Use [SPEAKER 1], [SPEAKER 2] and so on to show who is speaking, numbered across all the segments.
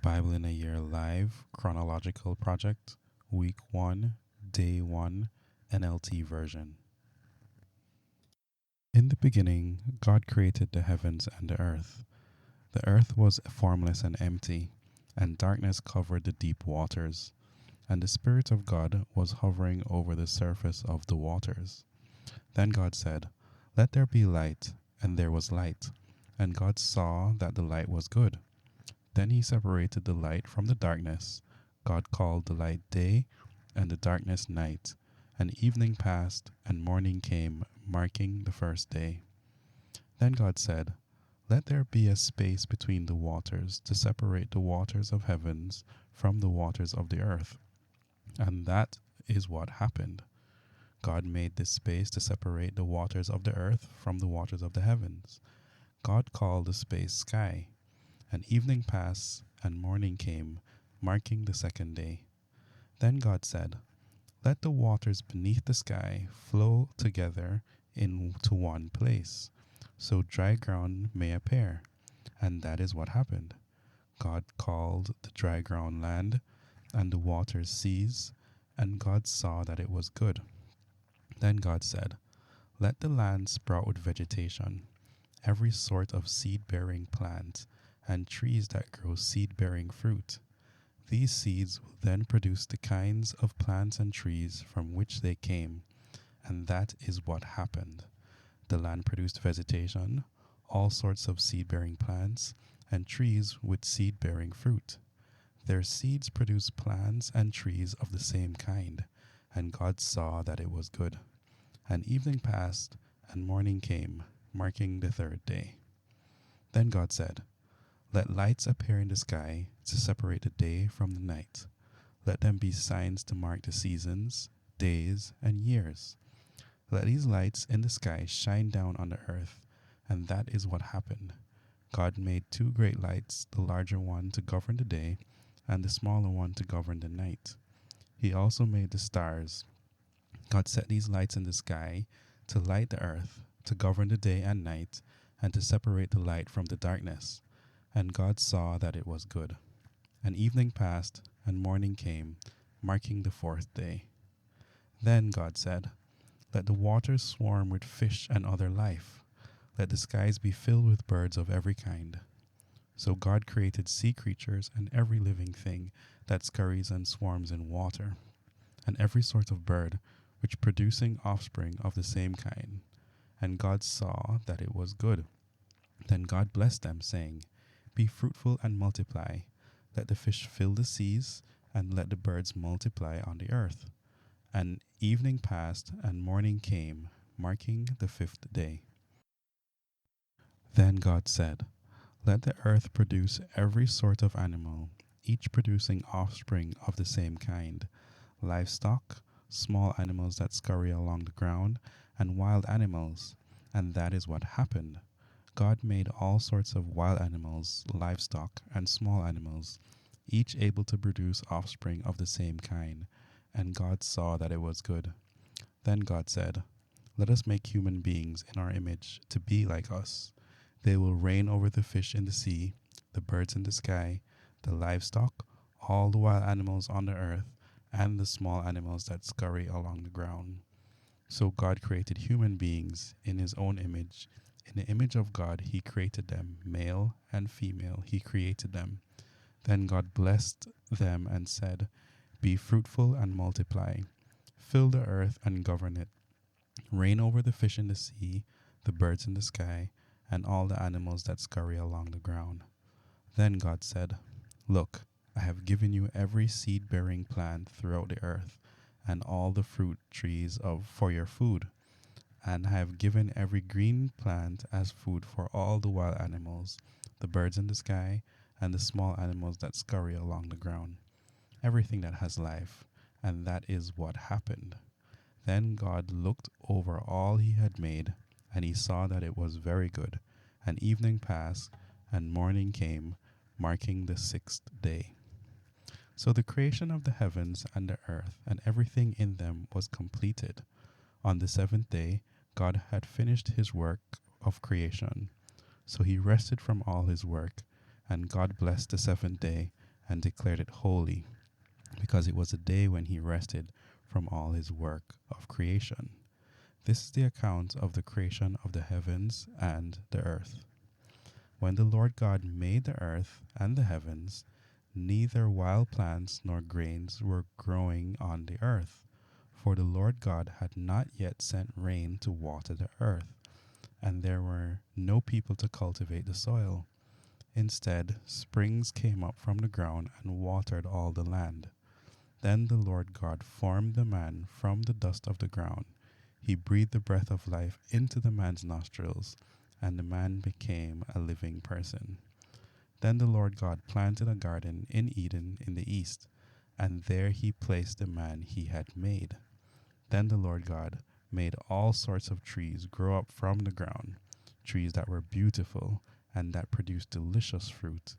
[SPEAKER 1] Bible in a Year Live Chronological Project, Week 1, Day 1, NLT version. In the beginning, God created the heavens and the earth. The earth was formless and empty, and darkness covered the deep waters. And the Spirit of God was hovering over the surface of the waters. Then God said, "Let there be light," and there was light. And God saw that the light was good. Then he separated the light from the darkness. God called the light day, and the darkness night. And evening passed, and morning came, marking the first day. Then God said, "Let there be a space between the waters to separate the waters of heavens from the waters of the earth." And that is what happened. God made this space to separate the waters of the earth from the waters of the heavens. God called the space sky. And evening passed, and morning came, marking the second day. Then God said, "Let the waters beneath the sky flow together into one place, so dry ground may appear." And that is what happened. God called the dry ground land, and the waters seas, and God saw that it was good. Then God said, "Let the land sprout with vegetation, every sort of seed-bearing plant, and trees that grow seed-bearing fruit. These seeds will then produce the kinds of plants and trees from which they came." And that is what happened. The land produced vegetation, all sorts of seed-bearing plants, and trees with seed-bearing fruit. Their seeds produced plants and trees of the same kind, and God saw that it was good. And evening passed, and morning came, marking the third day. Then God said, "Let lights appear in the sky to separate the day from the night. Let them be signs to mark the seasons, days, and years. Let these lights in the sky shine down on the earth." And that is what happened. God made two great lights, the larger one to govern the day, and the smaller one to govern the night. He also made the stars. God set these lights in the sky to light the earth, to govern the day and night, and to separate the light from the darkness. And God saw that it was good. And evening passed, and morning came, marking the fourth day. Then God said, "Let the waters swarm with fish and other life. Let the skies be filled with birds of every kind." So God created sea creatures and every living thing that scurries and swarms in water, and every sort of bird, which producing offspring of the same kind. And God saw that it was good. Then God blessed them, saying, "Be fruitful and multiply. Let the fish fill the seas, and let the birds multiply on the earth." And evening passed, and morning came, marking the fifth day. Then God said, "Let the earth produce every sort of animal, each producing offspring of the same kind, livestock, small animals that scurry along the ground, and wild animals." And that is what happened. God made all sorts of wild animals, livestock, and small animals, each able to produce offspring of the same kind. And God saw that it was good. Then God said, "Let us make human beings in our image, to be like us. They will reign over the fish in the sea, the birds in the sky, the livestock, all the wild animals on the earth, and the small animals that scurry along the ground." So God created human beings in his own image. In the image of God he created them, male and female he created them. Then God blessed them and said, "Be fruitful and multiply. Fill the earth and govern it. Reign over the fish in the sea, the birds in the sky, and all the animals that scurry along the ground." Then God said, "Look, I have given you every seed-bearing plant throughout the earth, and all the fruit trees for your food. And I have given every green plant as food for all the wild animals, the birds in the sky, and the small animals that scurry along the ground, everything that has life." And that is what happened. Then God looked over all he had made, and he saw that it was very good. And evening passed, and morning came, marking the sixth day. So the creation of the heavens and the earth and everything in them was completed. On the seventh day, God had finished his work of creation. So he rested from all his work, and God blessed the seventh day and declared it holy, because it was a day when he rested from all his work of creation. This is the account of the creation of the heavens and the earth. When the Lord God made the earth and the heavens, neither wild plants nor grains were growing on the earth, for the Lord God had not yet sent rain to water the earth, and there were no people to cultivate the soil. Instead, springs came up from the ground and watered all the land. Then the Lord God formed the man from the dust of the ground. He breathed the breath of life into the man's nostrils, and the man became a living person. Then the Lord God planted a garden in Eden in the east, and there he placed the man he had made. Then the Lord God made all sorts of trees grow up from the ground, trees that were beautiful and that produced delicious fruit.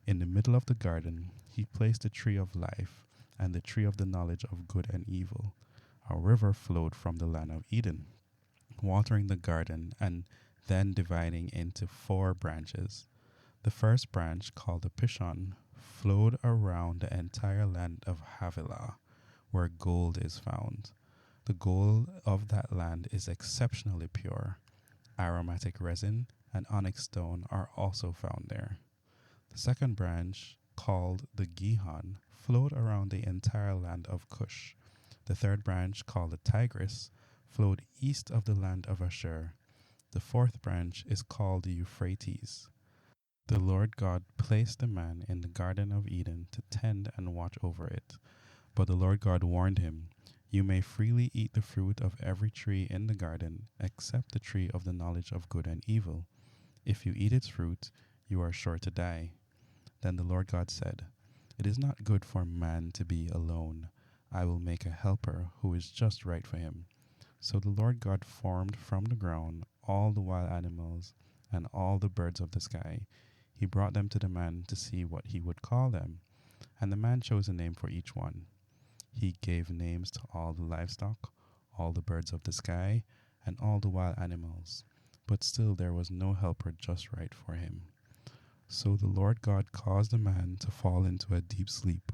[SPEAKER 1] In the middle of the garden, he placed the tree of life and the tree of the knowledge of good and evil. A river flowed from the land of Eden, watering the garden and then dividing into 4 branches. The first branch, called the Pishon, flowed around the entire land of Havilah, where gold is found. The gold of that land is exceptionally pure. Aromatic resin and onyx stone are also found there. The second branch, called the Gihon, flowed around the entire land of Cush. The third branch, called the Tigris, flowed east of the land of Ashur. The fourth branch is called the Euphrates. The Lord God placed the man in the Garden of Eden to tend and watch over it. But the Lord God warned him, "You may freely eat the fruit of every tree in the garden, except the tree of the knowledge of good and evil. If you eat its fruit, you are sure to die." Then the Lord God said, "It is not good for man to be alone. I will make a helper who is just right for him." So the Lord God formed from the ground all the wild animals and all the birds of the sky. He brought them to the man to see what he would call them, and the man chose a name for each one. He gave names to all the livestock, all the birds of the sky, and all the wild animals. But still there was no helper just right for him. So the Lord God caused the man to fall into a deep sleep.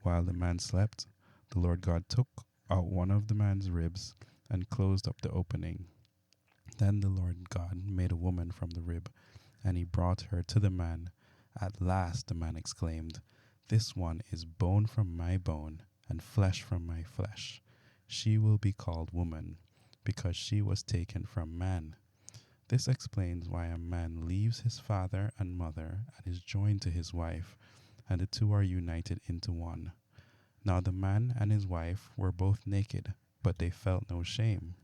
[SPEAKER 1] While the man slept, the Lord God took out one of the man's ribs and closed up the opening. Then the Lord God made a woman from the rib, and he brought her to the man. At last, the man exclaimed, "This one is bone from my bone and flesh from my flesh. She will be called woman, because she was taken from man." This explains why a man leaves his father and mother and is joined to his wife, and the two are united into one. Now the man and his wife were both naked, but they felt no shame.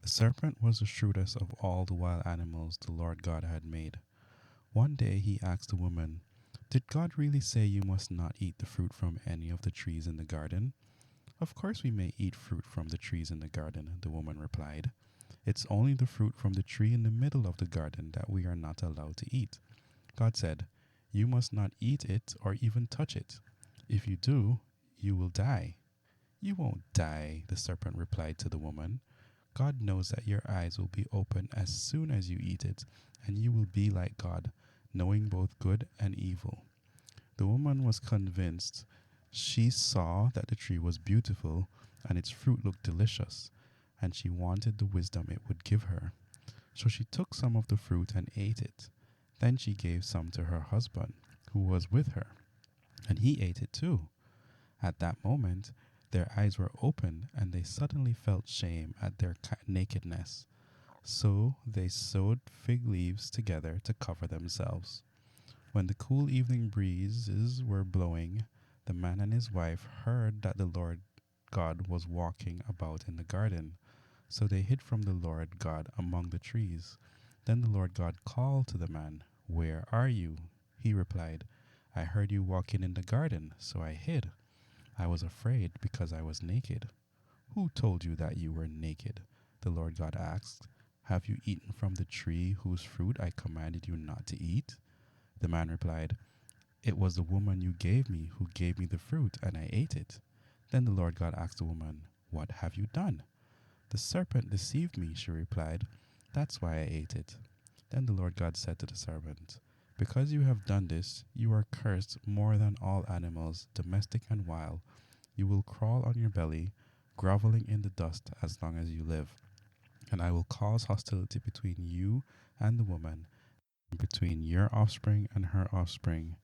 [SPEAKER 1] The serpent was the shrewdest of all the wild animals the Lord God had made. One day he asked the woman, "Did God really say you must not eat the fruit from any of the trees in the garden?" "Of course we may eat fruit from the trees in the garden," the woman replied. "It's only the fruit from the tree in the middle of the garden that we are not allowed to eat. God said, 'You must not eat it or even touch it. If you do, you will die.'" "You won't die," the serpent replied to the woman. "God knows that your eyes will be open as soon as you eat it, and you will be like God, knowing both good and evil." The woman was convinced. She saw that the tree was beautiful and its fruit looked delicious, and she wanted the wisdom it would give her. So she took some of the fruit and ate it. Then she gave some to her husband, who was with her, and he ate it too. At that moment, their eyes were opened, and they suddenly felt shame at their nakedness. So they sewed fig leaves together to cover themselves. When the cool evening breezes were blowing, the man and his wife heard that the Lord God was walking about in the garden. So they hid from the Lord God among the trees. Then the Lord God called to the man, "Where are you?" He replied, "I heard you walking in the garden, so I hid. I was afraid because I was naked." "Who told you that you were naked?" the Lord God asked. "Have you eaten from the tree whose fruit I commanded you not to eat?" The man replied, "It was the woman you gave me who gave me the fruit, and I ate it." Then the Lord God asked the woman, "What have you done?" "The serpent deceived me," she replied. "That's why I ate it." Then the Lord God said to the serpent, Because you have done this, you are cursed more than all animals, domestic and wild. You will crawl on your belly, groveling in the dust as long as you live. And I will cause hostility between you and the woman, and between your offspring and her offspring.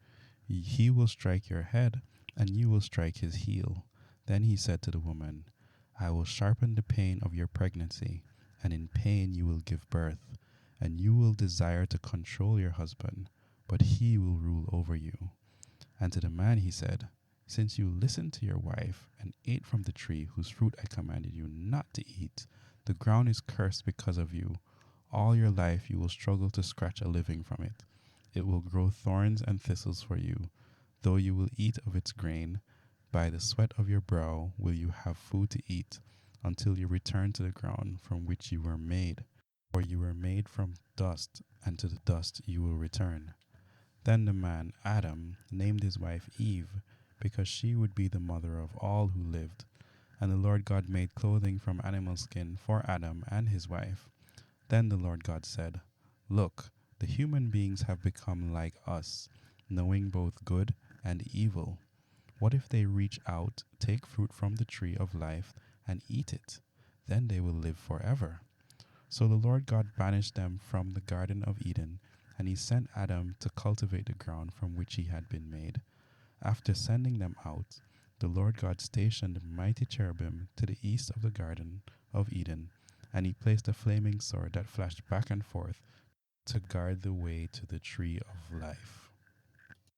[SPEAKER 1] He will strike your head, and you will strike his heel. Then he said to the woman, I will sharpen the pain of your pregnancy, and in pain you will give birth, and you will desire to control your husband, but he will rule over you. And to the man he said, Since you listened to your wife and ate from the tree whose fruit I commanded you not to eat, the ground is cursed because of you. All your life you will struggle to scratch a living from it. It will grow thorns and thistles for you, though you will eat of its grain. By the sweat of your brow will you have food to eat, until you return to the ground from which you were made. For you were made from dust, and to the dust you will return. Then the man, Adam, named his wife Eve, because she would be the mother of all who lived. And the Lord God made clothing from animal skin for Adam and his wife. Then the Lord God said, Look, the human beings have become like us, knowing both good and evil. What if they reach out, take fruit from the tree of life, and eat it? Then they will live forever. So the Lord God banished them from the Garden of Eden, and he sent Adam to cultivate the ground from which he had been made. After sending them out, the Lord God stationed mighty cherubim to the east of the Garden of Eden, and he placed a flaming sword that flashed back and forth to guard the way to the tree of life.